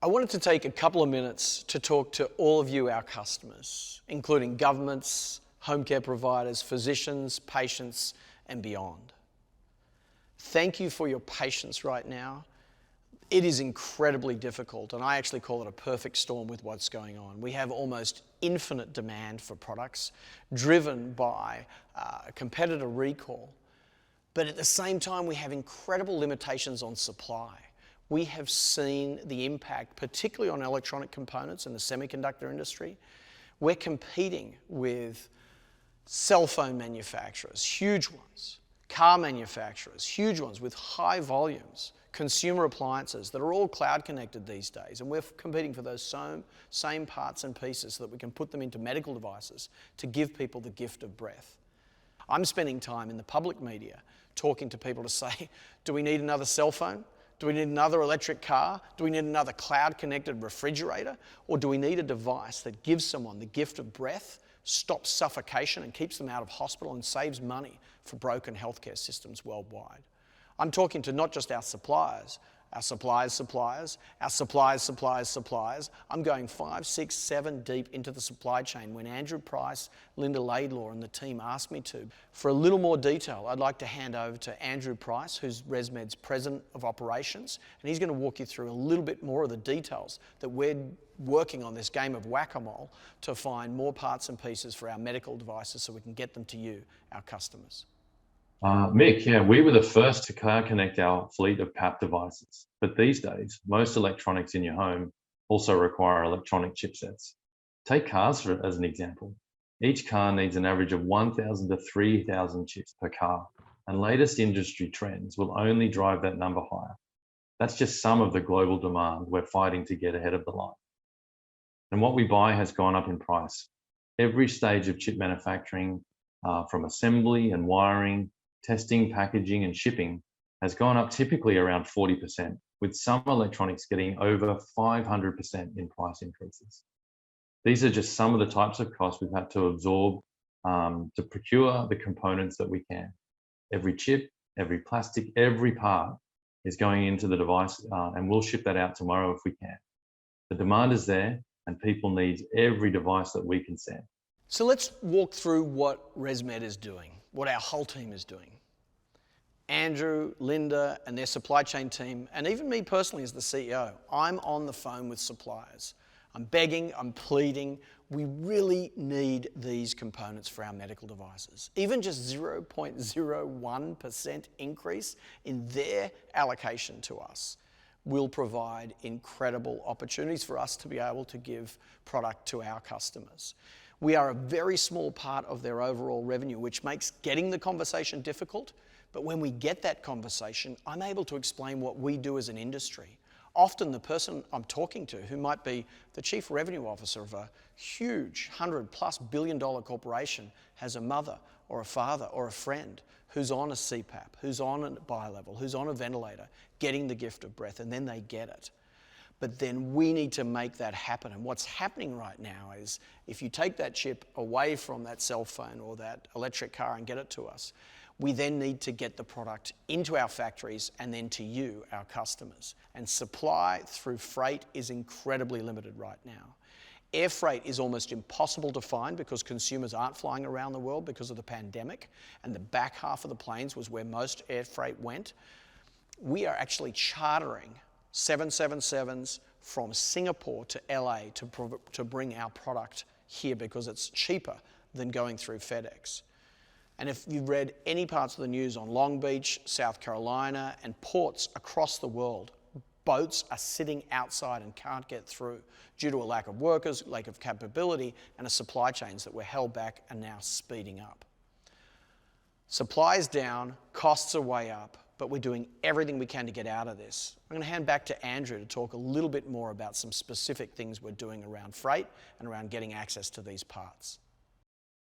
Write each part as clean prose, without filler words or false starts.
I wanted to take a couple of minutes to talk to all of you, our customers, including governments, home care providers, physicians, patients, and beyond. Thank you for your patience right now. It is incredibly difficult, and I actually call it a perfect storm with what's going on. We have almost infinite demand for products driven by a competitor recall, but at the same time we have incredible limitations on supply. We have seen the impact, particularly on electronic components in the semiconductor industry. We're competing with cell phone manufacturers, huge ones, car manufacturers, huge ones with high volumes, consumer appliances that are all cloud connected these days, and we're competing for those same parts and pieces so that we can put them into medical devices to give people the gift of breath. I'm spending time in the public media talking to people to say, do we need another cell phone? Do we need another electric car? Do we need another cloud-connected refrigerator? Or do we need a device that gives someone the gift of breath, stops suffocation and keeps them out of hospital and saves money for broken healthcare systems worldwide? I'm talking to not just our suppliers, our suppliers. I'm going 5, 6, 7 deep into the supply chain when Andrew Price, Linda Laidlaw and the team asked me to. For a little more detail, I'd like to hand over to Andrew Price, who's ResMed's President of Operations, and he's going to walk you through a little bit more of the details that we're working on this game of whack-a-mole to find more parts and pieces for our medical devices so we can get them to you, our customers. Mick, yeah, we were the first to cloud connect our fleet of PAP devices. But these days, most electronics in your home also require electronic chipsets. Take cars as an example. Each car needs an average of 1,000 to 3,000 chips per car, and latest industry trends will only drive that number higher. That's just some of the global demand we're fighting to get ahead of the line. And what we buy has gone up in price. Every stage of chip manufacturing, from assembly and wiring, testing, packaging, and shipping has gone up typically around 40%, with some electronics getting over 500% in price increases. These are just some of the types of costs we've had to absorb to procure the components that we can. Every chip, every plastic, every part is going into the device, and we'll ship that out tomorrow if we can. The demand is there, and people need every device that we can send. So let's walk through what ResMed is doing, what our whole team is doing. Andrew, Linda, and their supply chain team, and even me personally as the CEO, I'm on the phone with suppliers. I'm begging, I'm pleading. We really need these components for our medical devices. Even just 0.01% increase in their allocation to us will provide incredible opportunities for us to be able to give product to our customers. We are a very small part of their overall revenue, which makes getting the conversation difficult. But when we get that conversation, I'm able to explain what we do as an industry. Often the person I'm talking to, who might be the chief revenue officer of a huge $100+ billion corporation, has a mother or a father or a friend who's on a CPAP, who's on a bi-level, who's on a ventilator, getting the gift of breath, and then they get it. But then we need to make that happen. And what's happening right now is if you take that chip away from that cell phone or that electric car and get it to us, we then need to get the product into our factories and then to you, our customers. And supply through freight is incredibly limited right now. Air freight is almost impossible to find because consumers aren't flying around the world because of the pandemic, and the back half of the planes was where most air freight went. We are actually chartering 777s from Singapore to LA to bring our product here because it's cheaper than going through FedEx. And if you've read any parts of the news on Long Beach, South Carolina, and ports across the world, boats are sitting outside and can't get through due to a lack of workers, lack of capability, and a supply chains that were held back and now speeding up. Supply is down, costs are way up, but we're doing everything we can to get out of this. I'm going to hand back to Andrew to talk a little bit more about some specific things we're doing around freight and around getting access to these parts.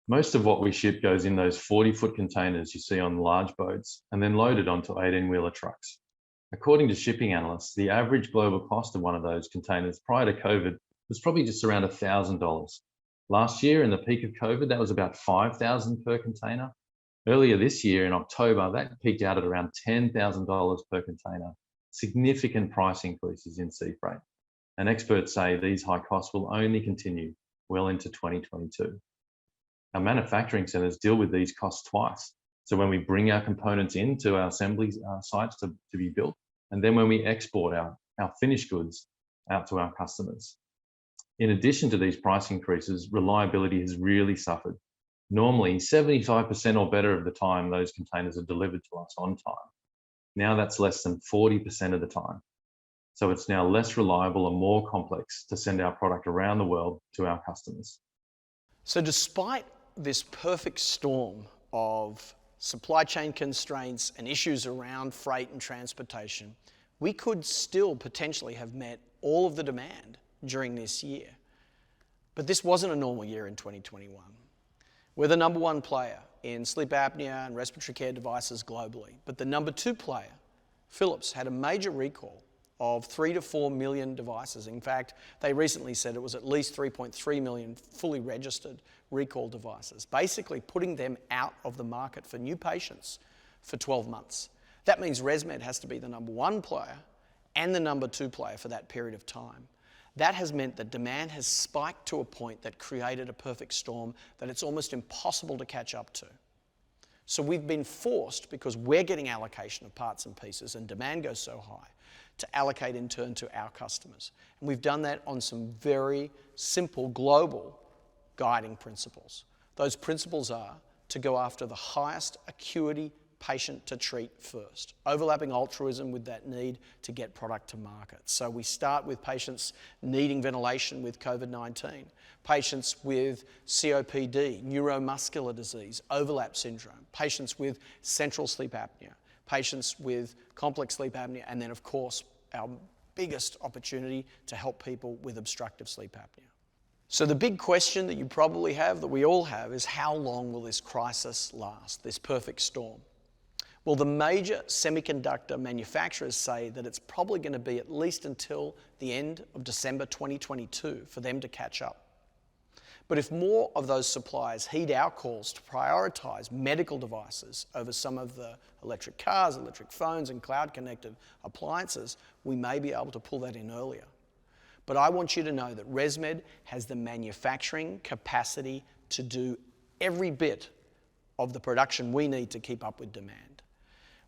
Most of what we ship goes in those 40-foot containers you see on large boats and then loaded onto 18-wheeler trucks. According to shipping analysts, the average global cost of one of those containers prior to COVID was probably just around $1,000. Last year, in the peak of COVID, that was about $5,000 per container. Earlier this year, in October, that peaked out at around $10,000 per container. Significant price increases in sea freight. and experts say these high costs will only continue well into 2022. Our manufacturing centers deal with these costs twice. So when we bring our components into our assembly sites to be built, and then when we export our finished goods out to our customers. In addition to these price increases, reliability has really suffered. Normally, 75% or better of the time, those containers are delivered to us on time. Now that's less than 40% of the time. So it's now less reliable and more complex to send our product around the world to our customers. So despite this perfect storm of supply chain constraints and issues around freight and transportation, we could still potentially have met all of the demand during this year. But this wasn't a normal year in 2021. We're the number one player in sleep apnea and respiratory care devices globally, but the number two player, Philips, had a major recall of 3 to 4 million devices. In fact, they recently said it was at least 3.3 million fully registered recall devices, basically putting them out of the market for new patients for 12 months. That means ResMed has to be the number one player and the number two player for that period of time. That has meant that demand has spiked to a point that created a perfect storm that it's almost impossible to catch up to. So we've been forced, because we're getting allocation of parts and pieces and demand goes so high, to allocate in turn to our customers. And we've done that on some very simple global guiding principles. Those principles are to go after the highest acuity patient to treat first, overlapping altruism with that need to get product to market. So we start with patients needing ventilation with COVID-19, patients with COPD, neuromuscular disease, overlap syndrome, patients with central sleep apnea, patients with complex sleep apnea, and then of course our biggest opportunity to help people with obstructive sleep apnea. So the big question that you probably have, that we all have, is how long will this crisis last, this perfect storm? Well, the major semiconductor manufacturers say that it's probably going to be at least until the end of December 2022 for them to catch up. But if more of those suppliers heed our calls to prioritize medical devices over some of the electric cars, electric phones, and cloud-connected appliances, we may be able to pull that in earlier. But I want you to know that ResMed has the manufacturing capacity to do every bit of the production we need to keep up with demand.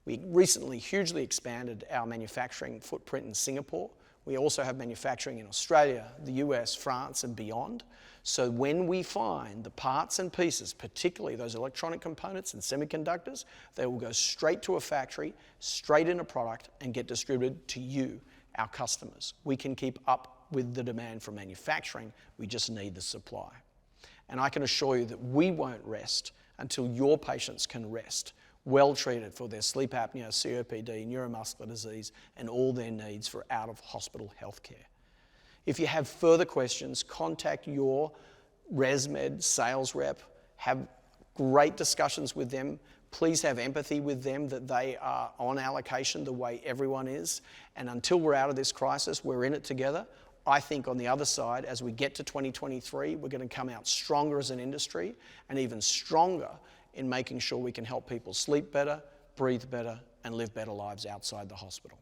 We recently hugely expanded our manufacturing footprint in Singapore. We also have manufacturing in Australia, the US, France, and beyond. So when we find the parts and pieces, particularly those electronic components and semiconductors, they will go straight to a factory, straight in a product, and get distributed to you, our customers. We can keep up with the demand for manufacturing. We just need the supply. And I can assure you that we won't rest until your patients can rest, well treated for their sleep apnea, COPD, neuromuscular disease, and all their needs for out-of-hospital healthcare. If you have further questions, contact your ResMed sales rep. Have great discussions with them. Please have empathy with them that they are on allocation the way everyone is. And until we're out of this crisis, we're in it together. I think on the other side, as we get to 2023, we're going to come out stronger as an industry and even stronger in making sure we can help people sleep better, breathe better, and live better lives outside the hospital.